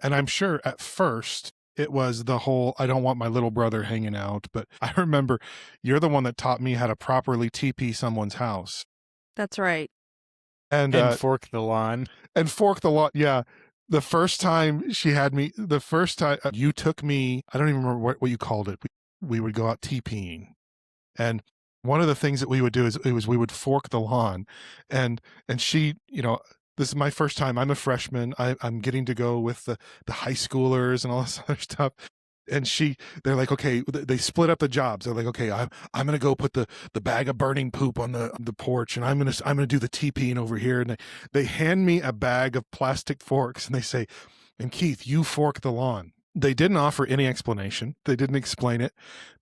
And I'm sure at first it was the whole, I don't want my little brother hanging out. But I remember you're the one that taught me how to properly TP someone's house. That's right. And fork the lawn. And fork the lawn. Yeah. The first time she had me, the first time you took me, I don't even remember what you called it. We would go out TPing. And one of the things that we would do is we would fork the lawn. And she, you know, this is my first time. I'm a freshman. I'm getting to go with the high schoolers and all this other stuff. And they're like, okay, they split up the jobs. They're like, okay, I'm going to go put the bag of burning poop on the porch, and I'm going to do the TPing over here. And they hand me a bag of plastic forks, and they say, and Keith, you fork the lawn. They didn't offer any explanation. They didn't explain it.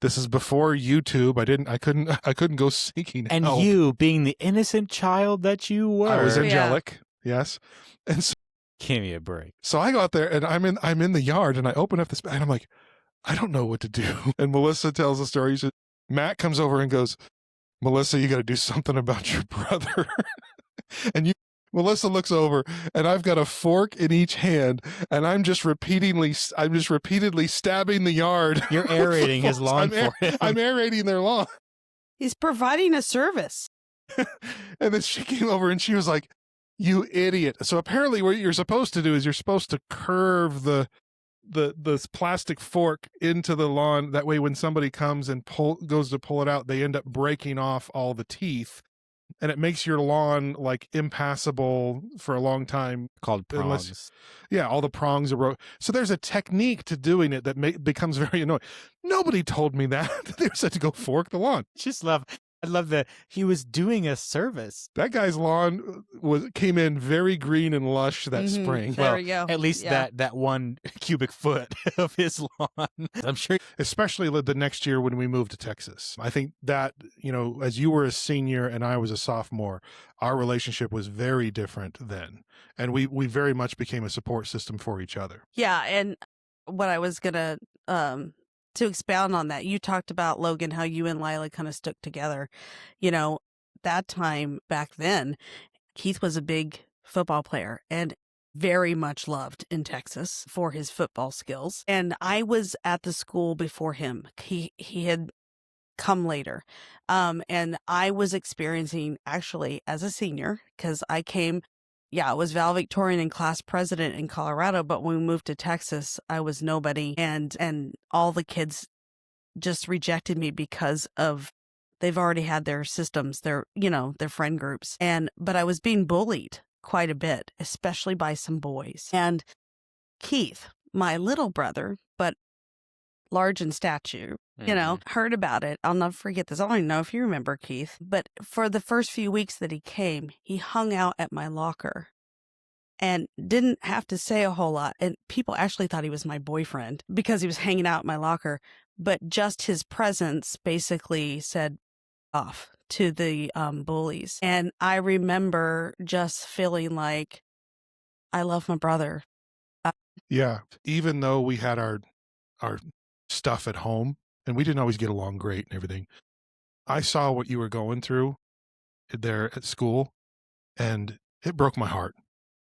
This is before YouTube. I couldn't go seeking and help. You being the innocent child that you were. I was angelic. Yeah. Yes. And so, give me a break. So I go out there and I'm in the yard, and I open up this bag, and I'm like, I don't know what to do. And Melissa tells the story. Matt comes over and goes, Melissa, you got to do something about your brother. And Melissa looks over, and I've got a fork in each hand, and I'm just repeatedly stabbing the yard. You're aerating his lawn for him. I'm aerating their lawn. He's providing a service. And then she came over and she was like, you idiot. So apparently what you're supposed to do is you're supposed to curve the plastic fork into the lawn. That way, when somebody comes and goes to pull it out, they end up breaking off all the teeth, and it makes your lawn like impassable for a long time. Called prongs. All the prongs are so there's a technique to doing it that becomes very annoying. Nobody told me that. They said to go fork the lawn. I love that he was doing a service. That guy's lawn came in very green and lush that spring. There we go. At least that 1 cubic foot of his lawn. I'm sure. Especially the next year when we moved to Texas. I think that, you know, as you were a senior and I was a sophomore, our relationship was very different then. And we very much became a support system for each other. Yeah. And what I was going to expound on that, you talked about, Logan, how you and Lila kind of stuck together. You know, that time back then, Keith was a big football player and very much loved in Texas for his football skills. And I was at the school before him. He had come later. And I was experiencing, actually, as a senior, because I was valedictorian and class president in Colorado, but when we moved to Texas, I was nobody. And all the kids just rejected me because they've already had their systems, their friend groups. But I was being bullied quite a bit, especially by some boys. And Keith, my little brother, but large in stature, heard about it. I'll never forget this. I don't even know if you remember, Keith, but for the first few weeks that he came, he hung out at my locker and didn't have to say a whole lot. And people actually thought he was my boyfriend because he was hanging out at my locker, but just his presence basically said off to the bullies. And I remember just feeling like, I love my brother. Yeah. Even though we had our stuff at home and we didn't always get along great and everything, I saw what you were going through there at school, and it broke my heart.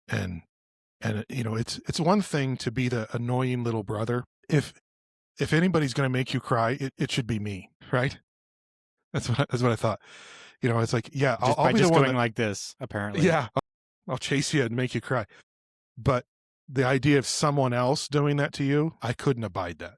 And you know, it's one thing to be the annoying little brother. If anybody's going to make you cry, it should be me, right? That's what I thought. You know, it's like, yeah, I'll be the one going like this, apparently. Yeah, I'll chase you and make you cry. But the idea of someone else doing that to you, I couldn't abide that.